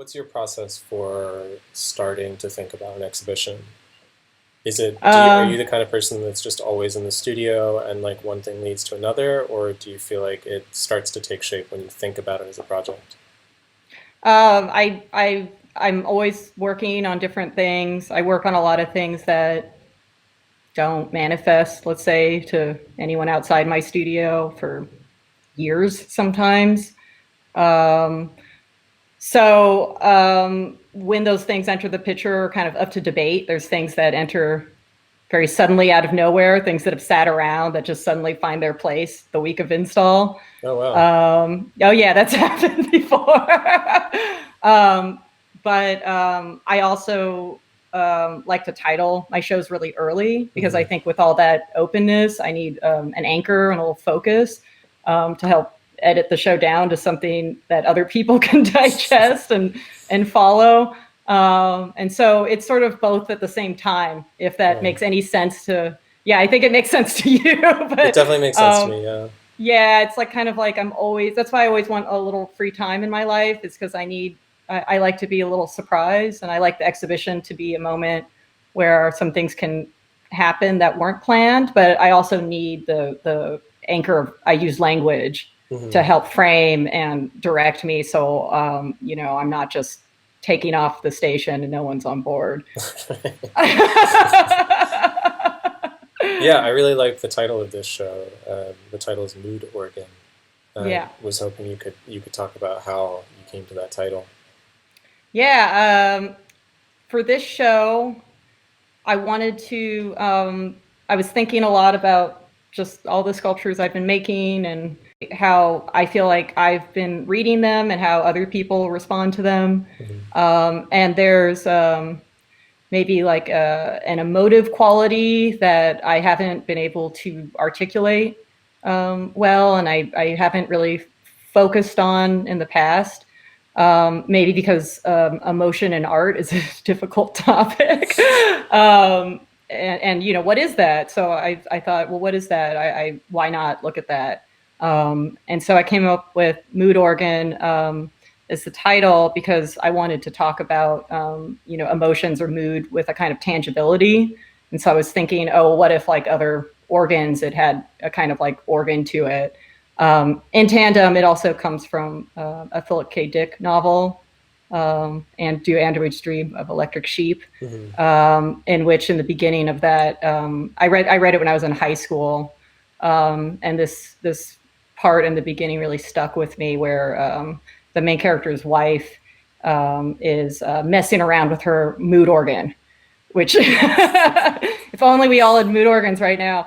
what's your process for starting to think about an exhibition? Is it, are you Um, the kind of person that's just always in the studio and like one thing leads to another, or do you feel like it starts to take shape when you think about it as a project? I'm always working on different things. I work on a lot of things that don't manifest, let's say, to anyone outside my studio for years sometimes. Um, when those things enter the picture are kind of up to debate. There's things that enter very suddenly out of nowhere, things that have sat around that just suddenly find their place the week of install. Oh, wow. Oh yeah, that's happened before. um, but I also like to title my shows really early because I Hmm. think with all that openness, I need an anchor and a little focus to help edit the show down to something that other people can digest and follow. And so it's sort of both at the same time, if that Right. makes any sense to. Yeah, I think it makes sense to you, It but definitely makes sense to me, yeah. yeah, it's like kind of like I'm always. That's why I always want a little free time in my life. Is because I like to be a little surprised, and I like the exhibition to be a moment where some things can happen that weren't planned. But I also need the anchor. I use language to Hmm. help frame and direct me, so I'm not just taking off the station and no one's on board. Yeah, I really like the title of this show. The title is Mood Organ. Yeah. Was hoping you could talk about how you came to that title. Yeah. For this show, I wanted I was thinking a lot about just all the sculptures I've been making and how I feel like I've been reading them and how other people respond to them. Hmm. And there's maybe like an emotive quality that I haven't been able to articulate well, and I haven't really focused on in the past. Maybe because emotion and art is a difficult topic. And what is that? So I thought, well, what is that? Why not look at that? And so I came up with mood organ as the title because I wanted to talk about emotions or mood with a kind of tangibility. And so I was thinking, oh, what if like other organs, it had a kind of like organ to it. In tandem, it also comes from a Philip K. Dick novel, and Do Androids Dream of Electric Sheep, Hmm. in which in the beginning of that, I read it when I was in high school, and this part in the beginning really stuck with me, where the main character's wife is messing around with her mood organ, which if only we all had mood organs right now.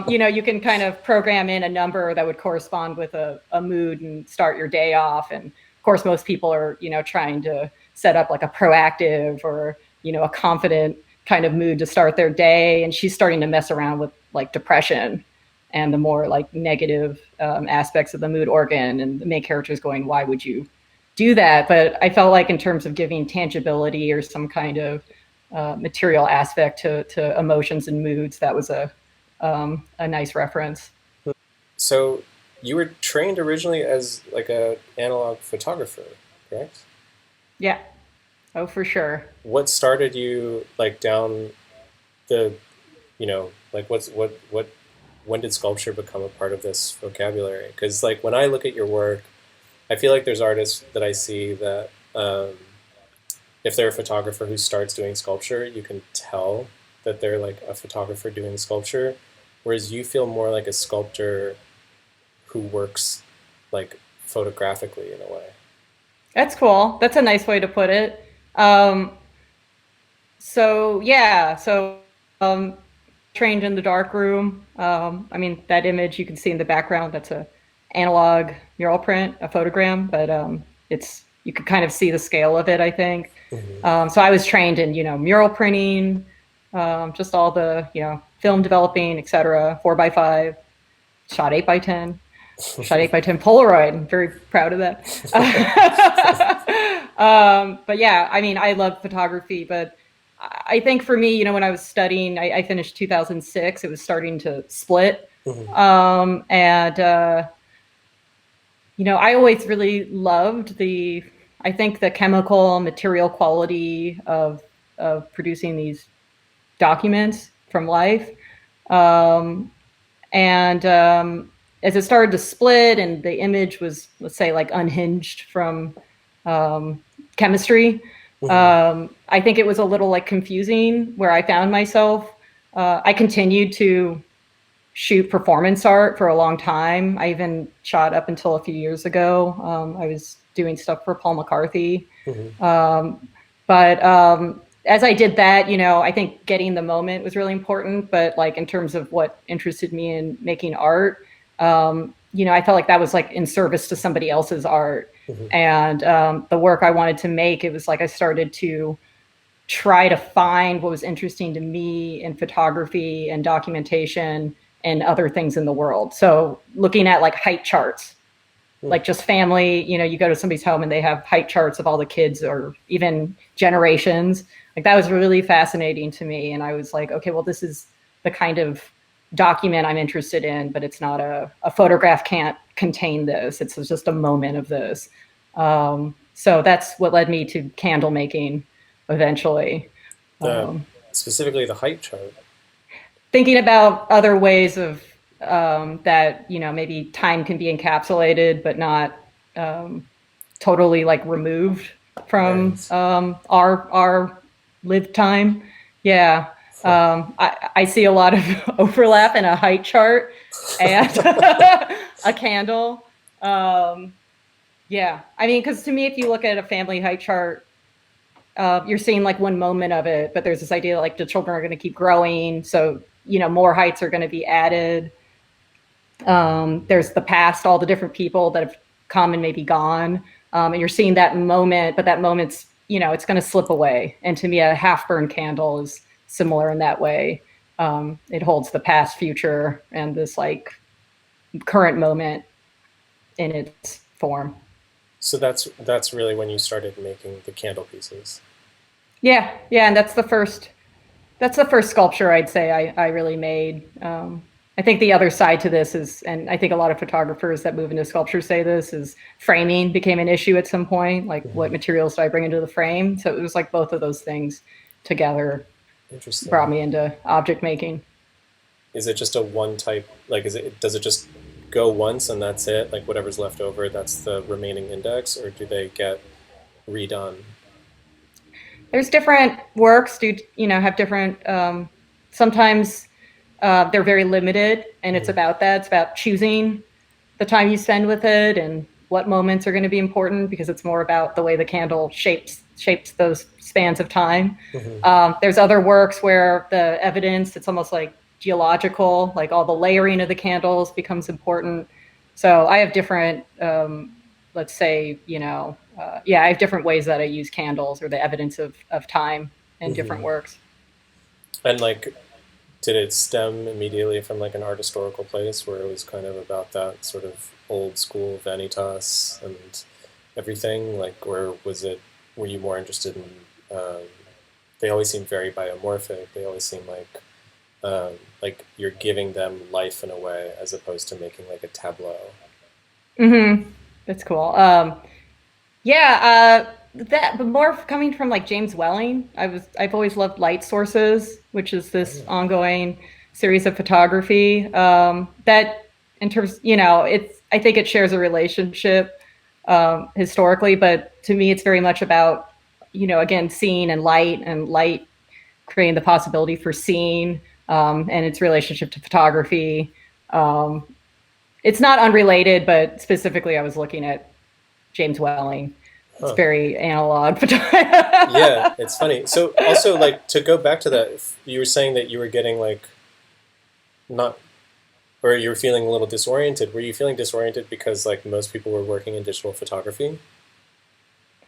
You can kind of program in a number that would correspond with a mood and start your day off. And of course, most people are, trying to set up like a proactive or, a confident kind of mood to start their day. And she's starting to mess around with like depression and the more like negative aspects of the mood organ. And the main character is going, why would you do that? But I felt like in terms of giving tangibility or some kind of material aspect to emotions and moods, that was a nice reference. So you were trained originally as like a analog photographer, correct? Yeah. Oh, for sure. What started you like down the, like what when did sculpture become a part of this vocabulary? Because like when I look at your work, I feel like there's artists that I see that if they're a photographer who starts doing sculpture, you can tell that they're like a photographer doing sculpture, whereas you feel more like a sculptor who works like photographically in a way. That's cool. That's a nice way to put it. Um, so yeah, so trained in the dark room. I mean, that image you can see in the background, that's a analog mural print, a photogram, but it's you could kind of see the scale of it, I think. Hmm. So I was trained in, mural printing, just all the, film developing, etc. 4x5, shot 8x10, shot 8x10 Polaroid. I'm very proud of that. But yeah, I mean, I love photography, but I think for me, when I was studying, I finished 2006. It was starting to split, Hmm. and I always really loved I think the chemical material quality of producing these documents from life. Um, and as it started to split and the image was, let's say, like unhinged from um, chemistry, Hmm. I think it was a little like confusing where I found myself. I continued to shoot performance art for a long time. I even shot up until a few years ago. I was doing stuff for Paul McCarthy. Hmm. Um, but as I did that, I think getting the moment was really important. But like in terms of what interested me in making art, I felt like that was like in service to somebody else's art. Hmm. And the work I wanted to make, it was like I started to try to find what was interesting to me in photography and documentation and other things in the world. So looking at like height charts, like just family, you go to somebody's home and they have height charts of all the kids or even generations. Like that was really fascinating to me. And I was like, okay, well, this is the kind of document I'm interested in, but it's not a photograph can't contain this. It's just a moment of this. So that's what led me to candle making eventually. The Um, specifically the height chart. Thinking about other ways of that, maybe time can be encapsulated, but not totally like removed from Nice. our lived time. Yeah. Huh. I see a lot of overlap in a height chart and a candle. Um, yeah. I mean, because to me, if you look at a family height chart, you're seeing like one moment of it, but there's this idea like the children are going to keep growing. So, more heights are going to be added. There's the past, all the different people that have come and maybe gone. And you're seeing that moment, but that moment's, it's going to slip away. And to me, a half burned candle is similar in that way. It holds the past, future, and this like current moment in its form. So that's really when you started making the candle pieces. Yeah, yeah, and that's the first sculpture I'd say I really made. I think the other side to this is, and I think a lot of photographers that move into sculpture say this, is framing became an issue at some point. Like, what Hmm. materials do I bring into the frame? So it was like both of those things together brought Interesting. me into object making. Is it just a one type? Like, does it just go once and that's it? Like whatever's left over, that's the remaining index, or do they get redone? There's different works do have different. Sometimes they're very limited, and it's Hmm. about that. It's about choosing the time you spend with it and what moments are going to be important because it's more about the way the candle shapes those spans of time. Hmm. There's other works where the evidence, it's almost like geological, like all the layering of the candles becomes important. So I have different, let's say, yeah, I have different ways that I use candles or the evidence of time in different Hmm. works. And like, did it stem immediately from like an art historical place where it was kind of about that sort of old school vanitas and everything? Like, or was it? Were you more interested in? They always seem very biomorphic. They always seem like you're giving them life in a way, as opposed to making like a tableau. Mm-hmm. That's cool. Yeah, but more coming from like James Welling. I've always loved light sources, which is this Oh. ongoing series of photography. That in terms, it's I think it shares a relationship historically, but to me, it's very much about again seeing and light creating the possibility for seeing and its relationship to photography. Um, it's not unrelated, but specifically, I was looking at James Welling. It's Huh. very analog. Yeah, it's funny. So also like to go back to that, you were saying that you were getting like not, or you were feeling a little disoriented. Were you feeling disoriented because like most people were working in digital photography?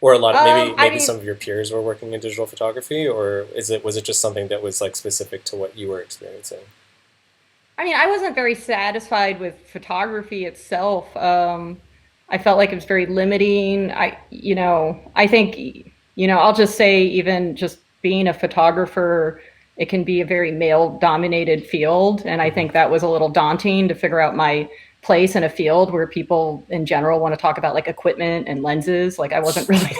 Or a lot, I maybe mean, some of your peers were working in digital photography, or was it just something that was like specific to what you were experiencing? I wasn't very satisfied with photography itself. I felt like it was very limiting. I think, I'll just say, even just being a photographer, it can be a very male dominated field. And I Hmm. think that was a little daunting to figure out my place in a field where people in general want to talk about like equipment and lenses. Like I wasn't really,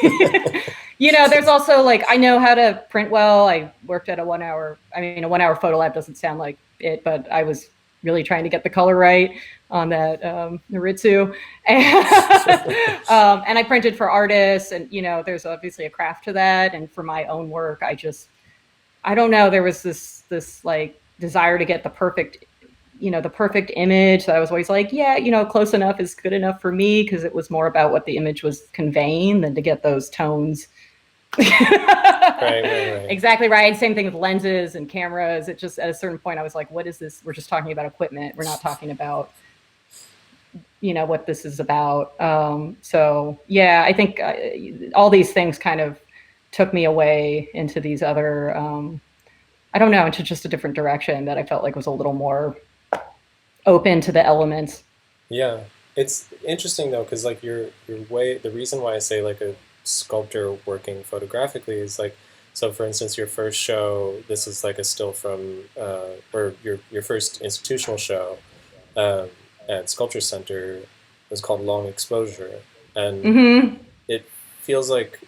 there's also like, I know how to print well. I worked at a 1 hour, I mean, a 1 hour photo lab doesn't sound like it, but I was really trying to get the color right on that Naritsu. And I printed for artists, and there's obviously a craft to that. And for my own work, I don't know, there was this like desire to get the perfect image. So I was always like, yeah, close enough is good enough for me, because it was more about what the image was conveying than to get those tones. Right. Exactly right. Same thing with lenses and cameras. It just, at a certain point, I was like, what is this? We're just talking about equipment. We're not talking about, what this is about. So yeah, I think all these things kind of took me away into these other, I don't know, into just a different direction that I felt like was a little more open to the elements. Yeah, it's interesting though, because like your way, the reason why I say like a sculptor working photographically is like, so for instance, your first show, this is like a still from, or your first institutional show um, at Sculpture Center was called Long Exposure, and Mm-hmm. it feels like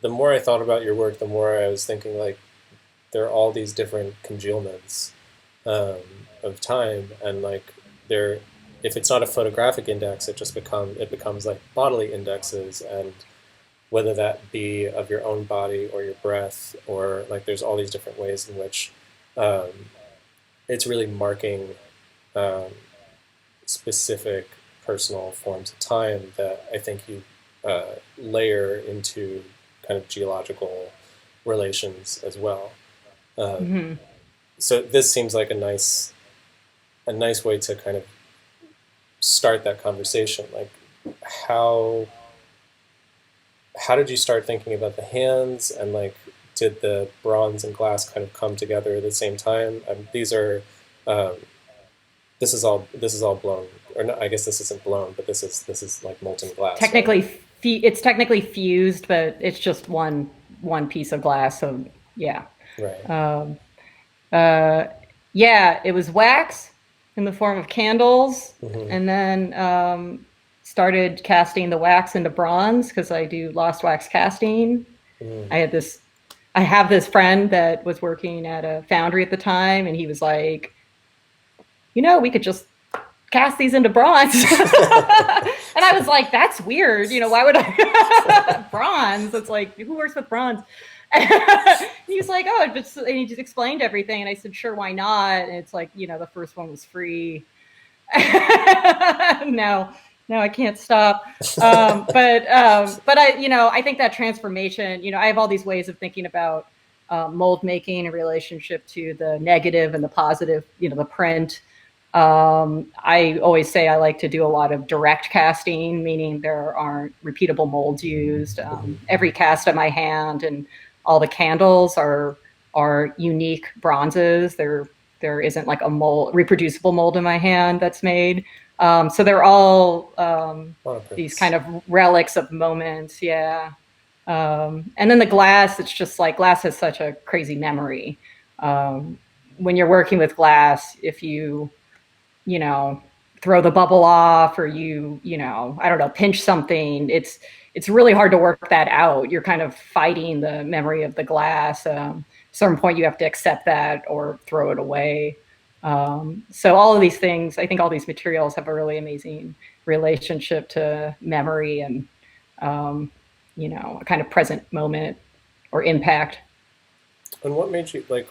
the more I thought about your work, the more I was thinking like there are all these different congealments um, of time, and like there, if it's not a photographic index, it becomes like bodily indexes, and whether that be of your own body or your breath, or like there's all these different ways in which um, it's really marking um, specific personal forms of time that I think you layer into kind of geological relations as well. Um, Mm-hmm. so this seems like a nice way to kind of start that conversation. Like how how did you start thinking about the hands, and like did the bronze and glass kind of come together at the same time? These are um, this is all blown, or no, I guess this isn't blown, but this is like molten glass, right? It's technically fused, but it's just one piece of glass. So yeah. Right. Um, uh, yeah, it was wax in the form of candles, Hmm. and then started casting the wax into bronze because I do lost wax casting. Hmm. I had this, I have this friend that was working at a foundry at the time, and he was like, we could just cast these into bronze. And I was like, that's weird. Why would I bronze? It's like, who works with bronze? And he was like, oh, and he just explained everything. And I said, sure, why not? And it's like, the first one was free. No, no, I can't stop. But I think that transformation, I have all these ways of thinking about mold making in relationship to the negative and the positive, the print. I always say I like to do a lot of direct casting, meaning there aren't repeatable molds used. Hmm. Every cast of my hand and all the candles are unique bronzes. There isn't like a reproducible mold in my hand that's made. So they're all these Monoprints. kind of relics of moments. Yeah. And then the glass, it's just like glass has such a crazy memory. Um, when you're working with glass, if you know, throw the bubble off, or I don't know, pinch something, it's really hard to work that out. You're kind of fighting the memory of the glass. At a certain point, you have to accept that or throw it away. So all of these things, I think all these materials have a really amazing relationship to memory and, a kind of present moment or impact. And what made you like,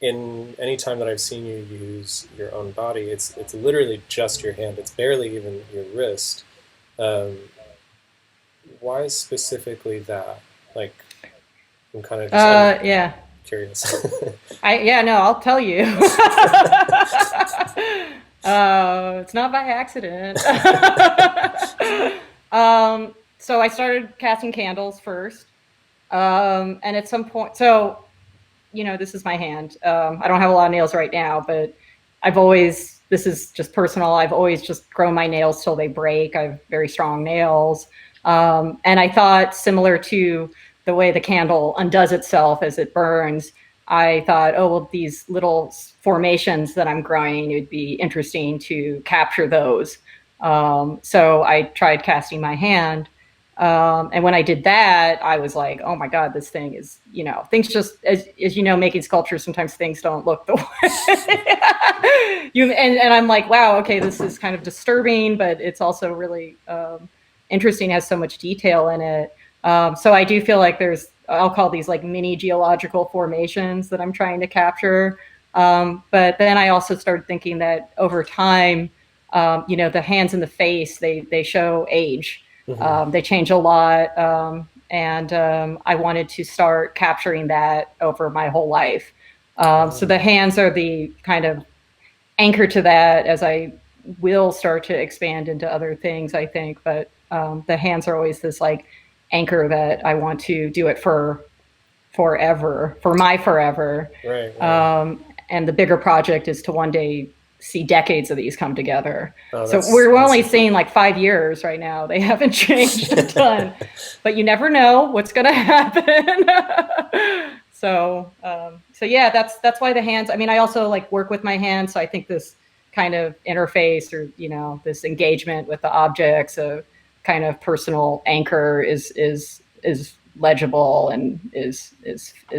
in any time that I've seen you use your own body, it's literally just your hand. It's barely even your wrist. Um, why specifically that? Like, I'm Yeah. curious. Yeah, no, I'll tell you. It's not by accident. So I started casting candles first. And at some point, so, this is my hand. I don't have a lot of nails right now, but this is just personal. I've always just grown my nails till they break. I have very strong nails. And I thought, similar to the way the candle undoes itself as it burns, I thought, oh, well, these little formations that I'm growing, it would be interesting to capture those. So I tried casting my hand. And when I did that, I was like, oh my God, this thing is, things just, as you know, making sculptures, sometimes things don't look the way and I'm like, wow, okay, this is kind of disturbing, but it's also really interesting, has so much detail in it. So I do feel like I'll call these like mini geological formations that I'm trying to capture. But then I also started thinking that over time, the hands and the face, they show age. Hmm. They change a lot. And I wanted to start capturing that over my whole life. So the hands are the kind of anchor to that as I will start to expand into other things, I think. But the hands are always this like anchor that I want to do it for forever, for my forever. Right, right. And the bigger project is to one day see decades of these come together. Oh, So that's we're only awesome. seeing like 5 years right now. They haven't changed a ton, but you never know what's going to happen. So yeah, that's why the hands. I mean, I also like work with my hands, so I think this kind of interface, or this engagement with the objects, a kind of personal anchor, is legible and is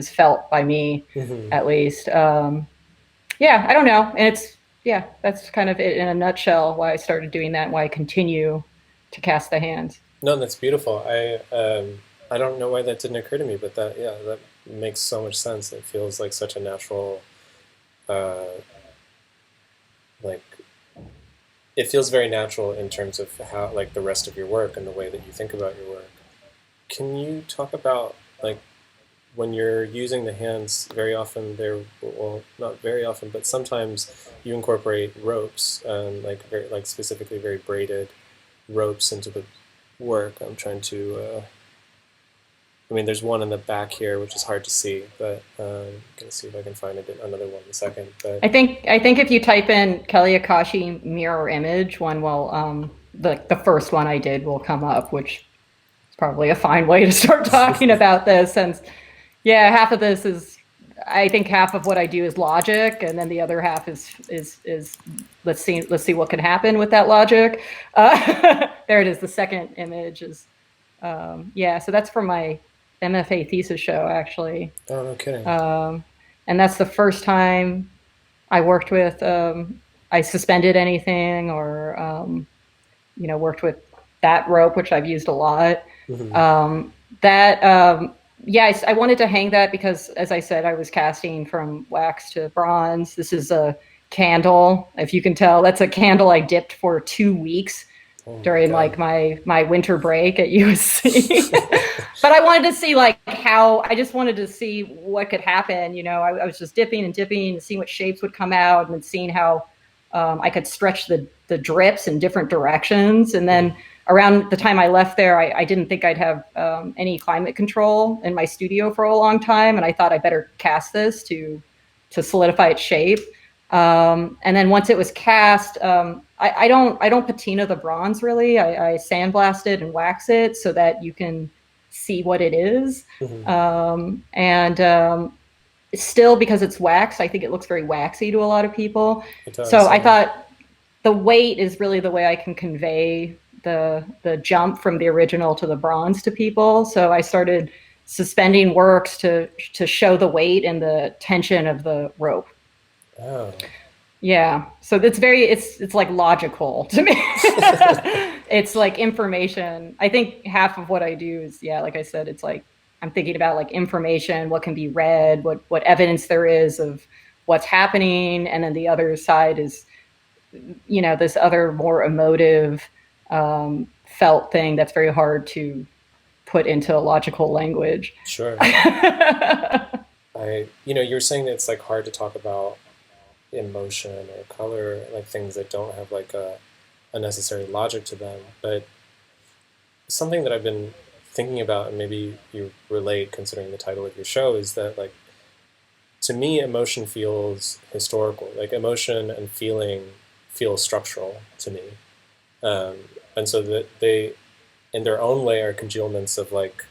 felt by me, Hmm. at least. Yeah, I don't know, and yeah, that's kind of it in a nutshell. Why I started doing that, and why I continue to cast the hands. No, that's beautiful. I don't know why that didn't occur to me, but that yeah, that makes so much sense. It feels like such a natural, uh, like it feels very natural in terms of how like the rest of your work and the way that you think about your work. Can you talk about like when you're using the hands? Very often they're, well, not very often, but sometimes you incorporate ropes, like very like specifically very braided ropes into the work. I'm trying to. I mean, there's one in the back here, which is hard to see, but I'm gonna see if I can find another one in a second. But I think if you type in Kelly Akashi mirror image, one will the first one I did will come up, which is probably a fine way to start talking about this. Since yeah, half of this is, I think half of what I do is logic, and then the other half is let's see what can happen with that logic. There it is. The second image is yeah. So that's from my MFA thesis show, actually. oh, no kidding. Um, and that's the first time I worked with, I suspended anything, or, worked with that rope, which I've used a lot. Hmm. Um, that, yeah, I wanted to hang that because, as I said, I was casting from wax to bronze. This is a candle. If you can tell, that's a candle I dipped for 2 weeks Oh my during God. like my winter break at USC. But I wanted to see like how, I just wanted to see what could happen. I was just dipping and dipping and seeing what shapes would come out, and seeing how I could stretch the drips in different directions. And Hmm. then around the time I left there, I didn't think I'd have any climate control in my studio for a long time, and I thought I better cast this to solidify its shape. And then once it was cast, I don't patina the bronze really. I sandblast it and wax it so that you can see what it is. Hmm. And still, because it's wax, I think it looks very waxy to a lot of people. It So does, I yeah. thought the weight is really the way I can convey the jump from the original to the bronze to people. So I started suspending works to show the weight and the tension of the rope. Oh. Yeah. So it's like logical to me. It's like information. I think half of what I do is, yeah, like I said, it's like I'm thinking about like information, what can be read, what evidence there is of what's happening, and then the other side is, this other more emotive, felt thing that's very hard to put into logical language. Sure. You were saying that it's like hard to talk about emotion or color, like things that don't have like a necessary logic to them. But something that I've been thinking about, and maybe you relate considering the title of your show, is that like to me, emotion feels historical. Like emotion and feeling feel structural to me, and so that they, in their own way, are congealments of like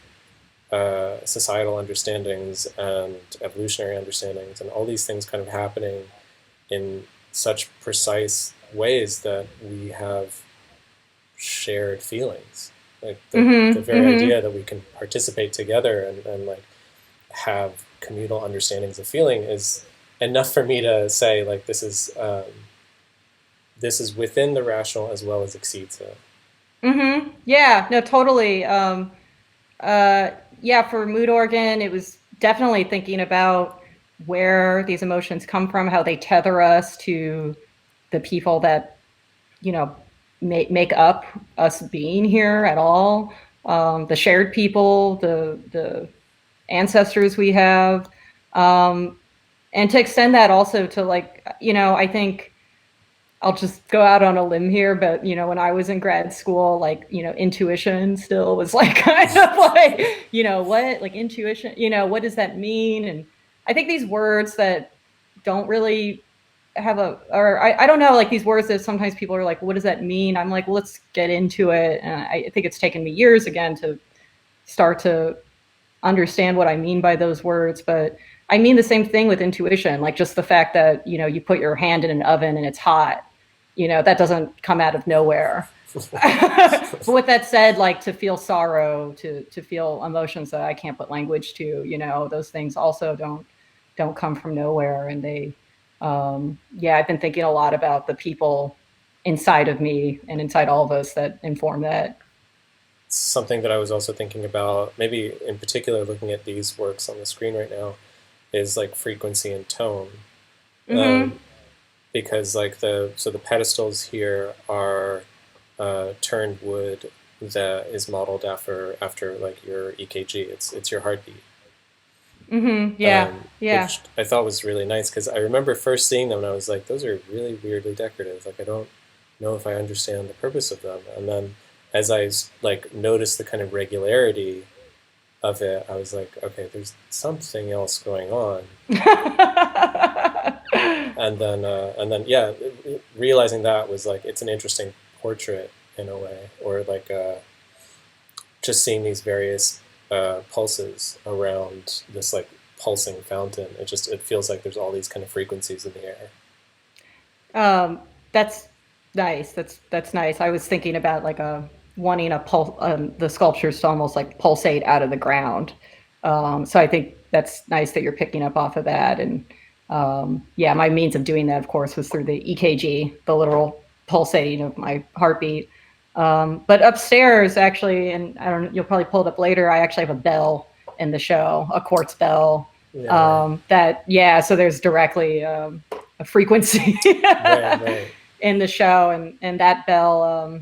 societal understandings and evolutionary understandings, and all these things kind of happening in such precise ways that we have shared feelings. Like the Mm-hmm. very Mm-hmm. idea that we can participate together and like have communal understandings of feeling is enough for me to say like this is within the rational as well as exceeds it. Mm-hmm. Yeah. No. Totally. Uh, yeah. For mood organ, it was definitely thinking about where these emotions come from, how they tether us to the people that make up us being here at all. The shared people, the ancestors we have, um, and to extend that also to like I think I'll just go out on a limb here, but when I was in grad school, like intuition still was like kind of like what like intuition, what does that mean? And I think these words that don't really have a or I don't know like these words that sometimes people are like what does that mean. I'm like well, let's get into it, and I think it's taken me years again to start to understand what I mean by those words, but I mean the same thing with intuition, like just the fact that you put your hand in an oven and it's hot, that doesn't come out of nowhere. But with that said, like to feel sorrow, to feel emotions that I can't put language to, those things also don't come from nowhere, and they yeah, I've been thinking a lot about the people inside of me and inside all of us that inform that. Something that I was also thinking about, maybe in particular looking at these works on the screen right now, is like frequency and tone. Um, Mm-hmm. because like the pedestals here are turned wood that is modeled after like your EKG. It's your heartbeat, Mm-hmm. Yeah. Yeah. which I thought was really nice because I remember first seeing them and I was like, those are really weirdly decorative. Like I don't know if I understand the purpose of them. And then as I like noticed the kind of regularity of it, I was like, okay, there's something else going on. And then yeah, realizing that was like it's an interesting portrait in a way, or like just seeing these various pulses around this like pulsing fountain. It feels like there's all these kind of frequencies in the air. That's nice. That's nice. I was thinking about like a wanting a the sculptures to almost like pulsate out of the ground. So I think that's nice that you're picking up off of that. And yeah, my means of doing that, of course, was through the EKG, the literal pulsating of my heartbeat. But upstairs, actually, and I don't, you'll probably pull it up later. I actually have a bell in the show, a quartz bell. Yeah, right, That yeah, so there's directly a frequency right, right. in the show, and that bell,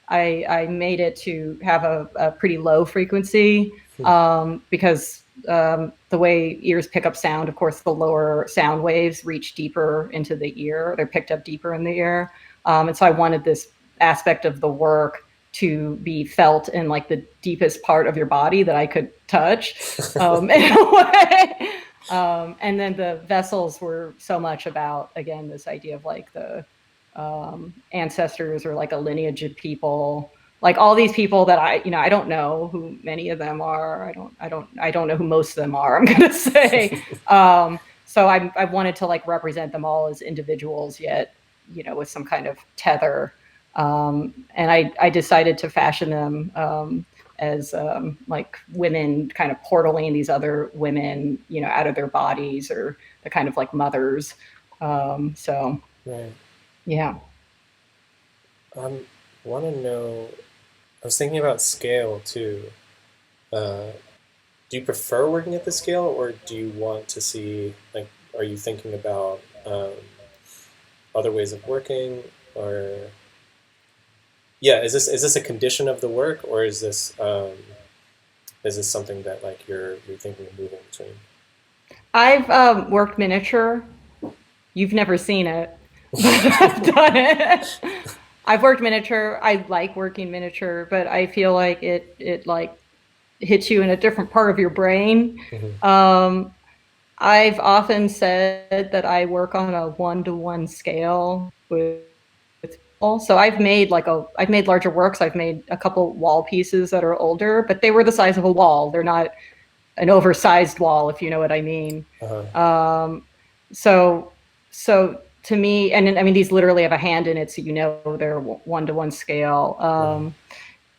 I made it to have a pretty low frequency, because the way ears pick up sound, of course, the lower sound waves reach deeper into the ear. They're picked up deeper in the ear, and so I wanted this aspect of the work to be felt in like the deepest part of your body that I could touch, in a way. And then the vessels were so much about, again, this idea of like the ancestors or like a lineage of people, like all these people that I don't know who many of them are. I don't know who most of them are. I'm gonna say. So I wanted to like represent them all as individuals, yet with some kind of tether. And I decided to fashion them as like women kind of portaling these other women, out of their bodies, or the kind of like mothers. So Right. yeah. I want to know. I was thinking about scale too. Uh, do you prefer working at the scale, or do you want to see like? Are you thinking about other ways of working, or yeah? Is this a condition of the work, or is this something that like you're thinking of moving between? I've worked miniature. You've never seen it, but I've done it. I've worked miniature. I like working miniature, but I feel like it like hits you in a different part of your brain. Hmm. Um, I've often said that I work on a 1-to-1 scale with So I've made larger works. I've made a couple wall pieces that are older, but they were the size of a wall. They're not an oversized wall, if you know what I mean. Uh-huh. Um, so so to me, and I mean these literally have a hand in it, so you know they're 1-to-1 scale. Mm-hmm.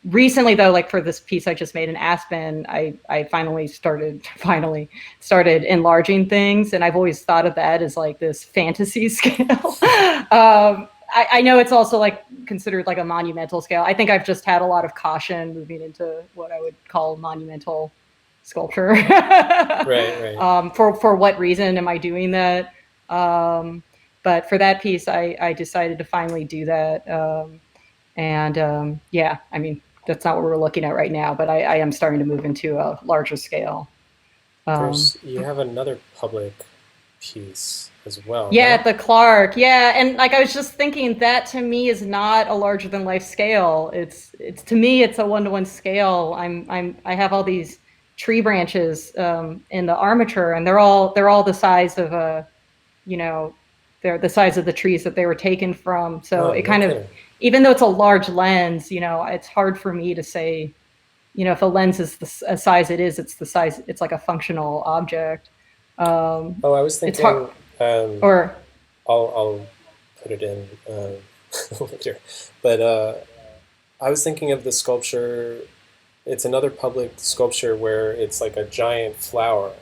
Recently though, like for this piece I just made in Aspen, I finally started enlarging things, and I've always thought of that as like this fantasy scale. I know it's also like considered like a monumental scale. I think I've just had a lot of caution moving into what I would call monumental sculpture. Right, right. For what reason am I doing that? But for that piece, I decided to finally do that. Yeah, I mean, that's not what we're looking at right now, but I am starting to move into a larger scale. Um, You have another public piece as well, yeah, no? at the Clark. Yeah, and like I was just thinking that to me is not a larger than life scale. It's to me it's a 1-to-1 scale. I have all these tree branches in the armature, and they're all the size of a, you know, they're the size of the trees that they were taken from. So Oh, it no kind of, kidding. even though it's a large lens, it's hard for me to say, if a lens is the size it is, it's the size, it's like a functional object. Oh, I was It's hard, thinking, or I'll put it in later, but I was thinking of the sculpture. It's another public sculpture where it's like a giant flower.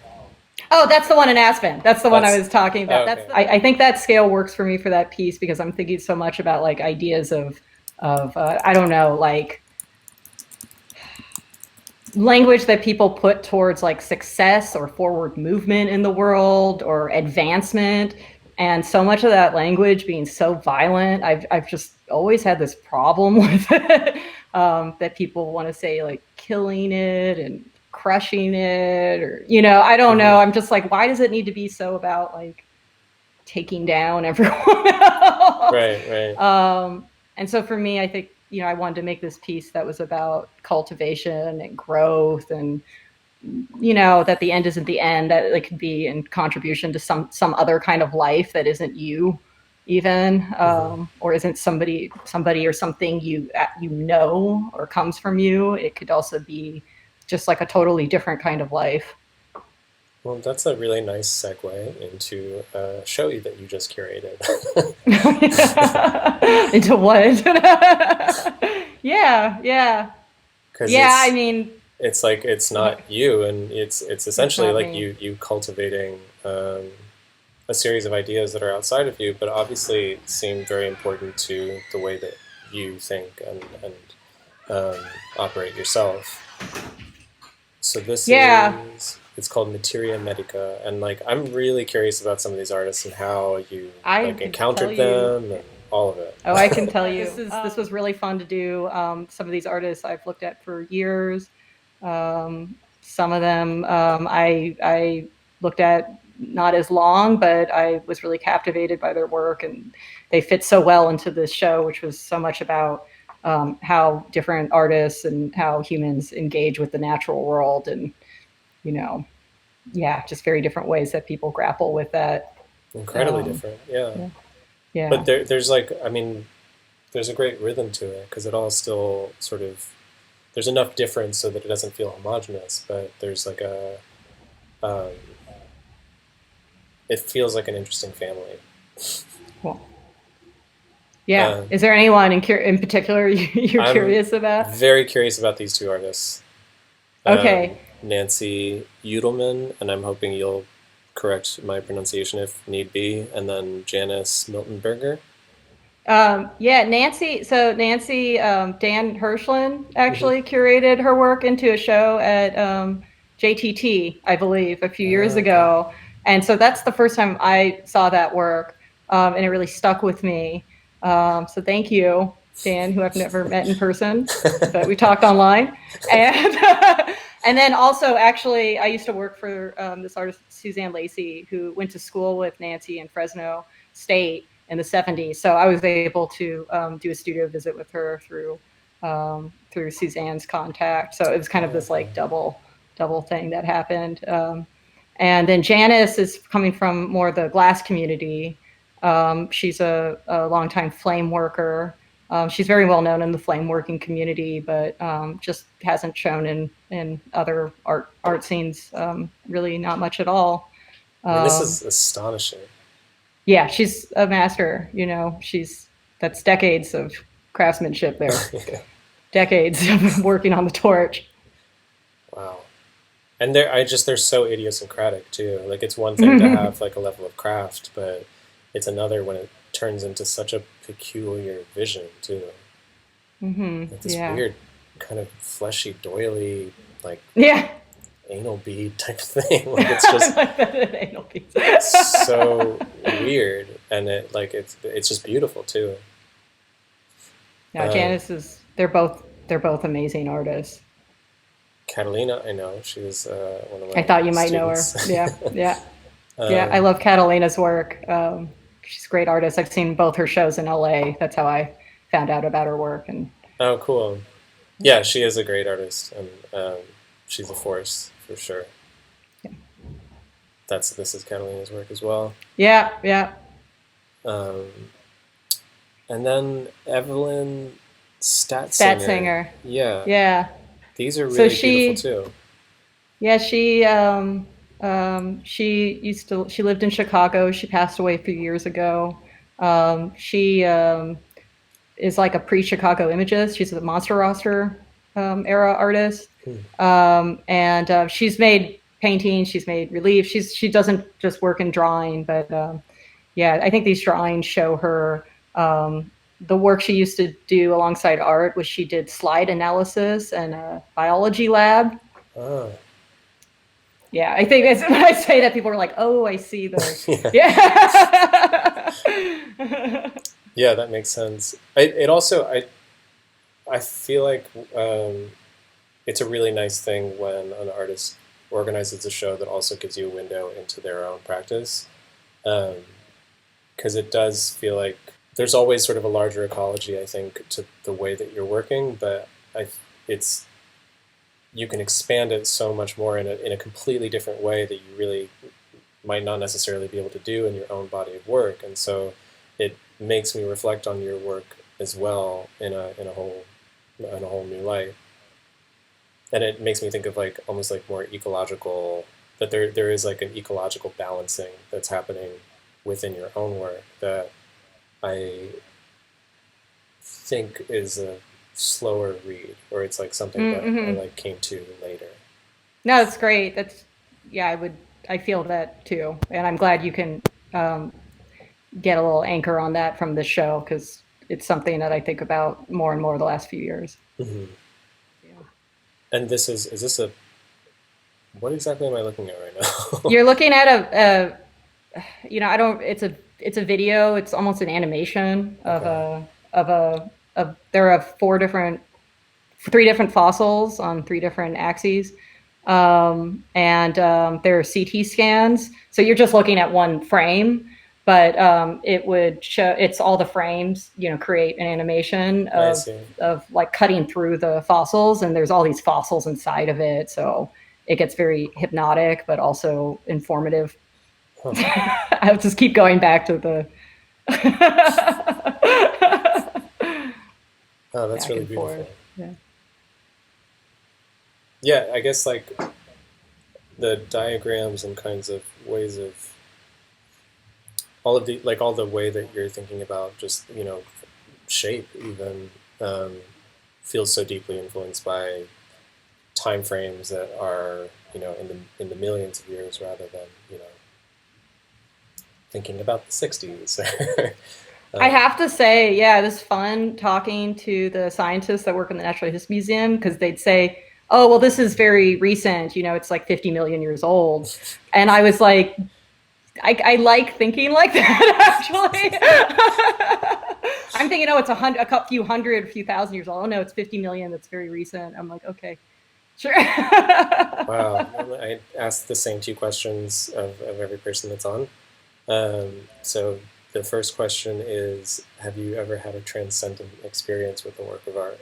oh, that's the one in Aspen. That's the one I That's was talking about. okay. I think that scale works for me for that piece because I'm thinking so much about like ideas of I don't know, like language that people put towards like success or forward movement in the world or advancement, and so much of that language being so violent, I've just always had this problem with it. That people want to say like killing it and crushing it, or I don't Hmm. know, I'm just like, why does it need to be so about like taking down everyone else? Right, right. And so for me, I think, I wanted to make this piece that was about cultivation and growth, and, that the end isn't the end, that it could be in contribution to some other kind of life that isn't you even, Hmm. or isn't somebody or something or comes from you. It could also be just like a totally different kind of life. Well, that's a really nice segue into a show that you just curated. Into what? Yeah, yeah, Because yeah. I mean, it's like it's not you, and it's it's essentially not like me. you cultivating a series of ideas that are outside of you, but obviously seem very important to the way that you think and operate yourself. So this Yeah, is it's called Materia Medica, and like I'm really curious about some of these artists and how you I like can tell encountered you. them and all of it. Oh, I can tell you. This was really fun to do. Some of these artists I've looked at for years. Some of them I looked at not as long, but I was really captivated by their work, and they fit so well into this show, which was so much about how different artists and how humans engage with the natural world, and you know, yeah, just very different ways that people grapple with that. Incredibly Um, different, yeah. yeah, But yeah. there's like I mean there's a great rhythm to it because it all still sort of there's enough difference so that it doesn't feel homogenous, but there's like a um, it feels like an interesting family. Cool. Yeah. Uh, Is there anyone in particular you're I'm curious about? very curious about these two artists, Okay. Nancy Udelman, and I'm hoping you'll correct my pronunciation if need be, and then Janice Miltenberger. Yeah, Nancy. So Nancy, Dan Hirschlin Mm-hmm. actually curated her work into a show at JTT, I believe, a few years Okay. ago. And so that's the first time I saw that work, and it really stuck with me. So thank you, Dan, who I've never met in person, but we talked online. And and then also, actually, I used to work for this artist, Suzanne Lacey, who went to school with Nancy in Fresno State in the 70s. So I was able to do a studio visit with her through Suzanne's contact. So it was kind of this Okay. like double thing that happened. And then Janice is coming from more the glass community. She's a longtime flame worker. She's very well known in the flame working community, but just hasn't shown in other art scenes really not much at all. I mean, this Um, is astonishing. yeah, she's a master. You know, she's that's decades of craftsmanship there, decades of working on the torch. Wow. And they're so idiosyncratic too. Like it's one thing to have like a level of craft, but it's another when it turns into such a peculiar vision too. Like this Yeah, weird kind of fleshy, doily, like yeah. anal bead type thing. Like it's I just like that anal piece. so weird, and it's just beautiful too. Yeah, Um, Janice is. They're both amazing artists. Catalina, I know she was one of I my thought you might know her. students. Yeah, yeah, yeah. I um, love Catalina's work. She's a great artist. I've seen both her shows in LA. That's how I found out about her work. And oh, cool. Yeah, she is a great artist, and she's a force for sure. This is Catalina's work as well. yeah, yeah. Um, and then Evelyn Stat Statsinger. singer. Yeah, Yeah. these are So really beautiful she, too. yeah, she lived in Chicago. She passed away a few years ago. She is like a pre-Chicago Imagist. She's a Monster Roster era artist, Hmm. and she's made paintings. She's made relief. She doesn't just work in drawing, but yeah, I think these drawings show her. The work she used to do alongside art was she did slide analysis and a biology lab. Ah, Yeah, I think that's when I say that people are like, "Oh, I see the yeah, yeah." yeah, that makes sense. I feel like it's a really nice thing when an artist organizes a show that also gives you a window into their own practice, because it does feel like there's always sort of a larger ecology, I think, to the way that you're working, but it's you can expand it so much more in a completely different way that you really might not necessarily be able to do in your own body of work, and so it makes me reflect on your work as well in a whole new light, and it makes me think of like almost like more ecological that there is like an ecological balancing that's happening within your own work that I think is a slower read, or it's like something that I Mm-hmm. like came to later. No, that's great. That's yeah. I feel that too, and I'm glad you can um, get a little anchor on that from this show because it's something that I think about more and more the last few years. Hmm. Yeah. And is this a what exactly am I looking at right now? You're looking at I don't. It's a video. It's almost an animation of Okay. there are three different fossils on three different axes, and there are CT scans. So you're just looking at one frame, but it would show it's all the frames. Create an animation I of see. like cutting through the fossils, and there's all these fossils inside of it. So it gets very hypnotic, but also informative. Huh. I'll just keep going back to the Oh, that's back really and forth. beautiful. Yeah. Yeah, I guess like the diagrams and kinds of ways of all the way that you're thinking about just shape even um, feels so deeply influenced by time frames that are in the millions of years rather than thinking about the 60s. I um, have to say, yeah, it was fun talking to the scientists that work in the Natural History Museum because they'd say, "Oh, well, this is very recent. It's like 50 million years old," and I was like, I like thinking like that. Actually, I'm thinking, oh, it's few hundred, a few thousand years old. Oh no, it's 50 million. That's very recent. I'm like, okay, sure. wow, I asked the same two questions of every person that's on. So the first question is, have you ever had a transcendent experience with a work of art?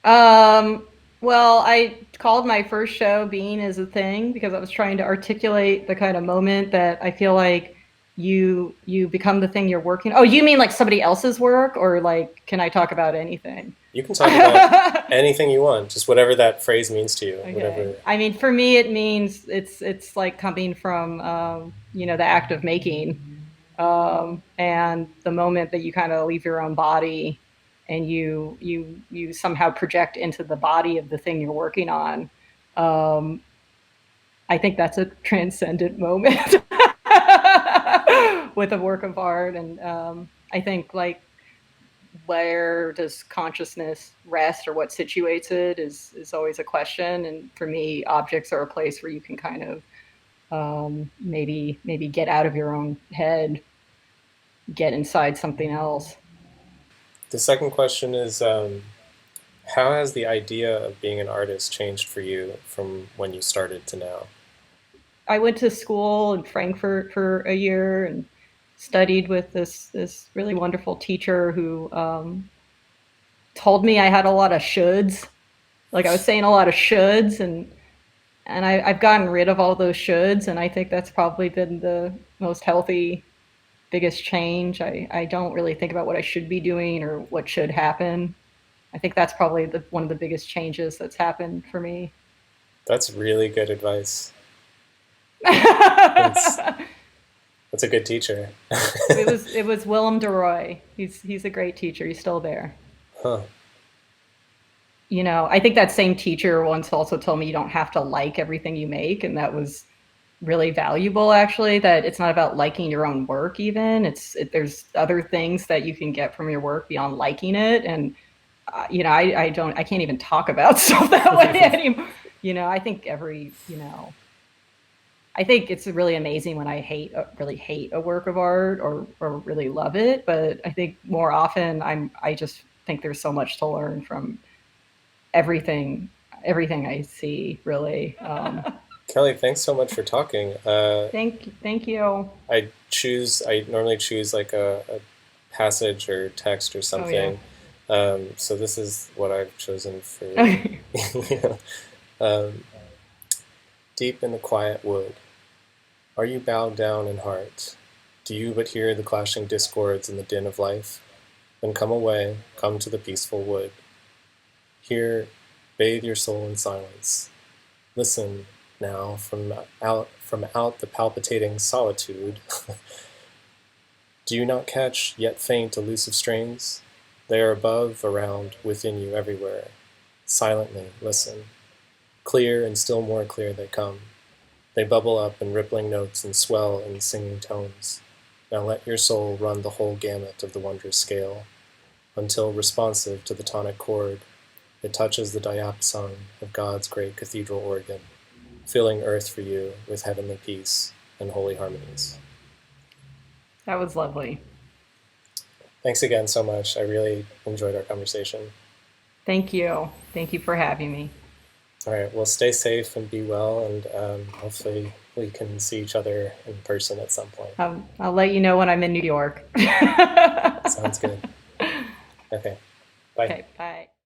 Um, well, I called my first show Being is a Thing because I was trying to articulate the kind of moment that I feel like you become the thing you're working. Oh, you mean like somebody else's work, or like can I talk about anything? You can talk about anything you want, just whatever that phrase means to you, Okay. whatever. I mean, for me, it means it's like coming from the act of making, and the moment that you kind of leave your own body, and you somehow project into the body of the thing you're working on. Um, I think that's a transcendent moment with a work of art, and I think like where does consciousness rest or what situates it is always a question. And for me, objects are a place where you can kind of maybe get out of your own head, get inside something else. The second question is, how has the idea of being an artist changed for you from when you started to now? I went to school in Frankfurt for a year and studied with this really wonderful teacher who told me I had a lot of shoulds. Like I was saying a lot of shoulds, and I've gotten rid of all those shoulds, and I think that's probably been the most healthy, biggest change. I don't really think about what I should be doing or what should happen. I think that's probably one of the biggest changes that's happened for me. That's really good advice. That's it that's a good teacher. was Willem de Roy. He's a great teacher. He's still there. Huh. I think that same teacher once also told me you don't have to like everything you make, and that was really valuable actually. That it's not about liking your own work even. There's other things that you can get from your work beyond liking it. And I can't even talk about stuff that way anymore. I think I think it's really amazing when I really hate a work of art, or really love it. But I think more often I just think there's so much to learn from everything everything I see really. Kelly, thanks so much for talking. Thank you. I normally choose like a passage or text or Oh yeah. something. So this is what I've chosen for Okay. you know. Um, Deep in the quiet wood, are you bowed down in heart? Do you but hear the clashing discords in the din of life? Then come away, come to the peaceful wood. Here, bathe your soul in silence. Listen now from out the palpitating solitude. Do you not catch, yet faint, elusive strains? They are above, around, within you, everywhere. Silently listen. Clear and still more clear they come. They bubble up in rippling notes and swell in singing tones. Now let your soul run the whole gamut of the wondrous scale, until, responsive to the tonic chord, it touches the diapason of God's great cathedral organ, filling earth for you with heavenly peace and holy harmonies. That was lovely. Thanks again so much. I really enjoyed our conversation. Thank you for having me. All right, well, stay safe and be well, and hopefully we can see each other in person at some point. I'll let you know when I'm in New York. Sounds good. Okay, bye. Okay, bye.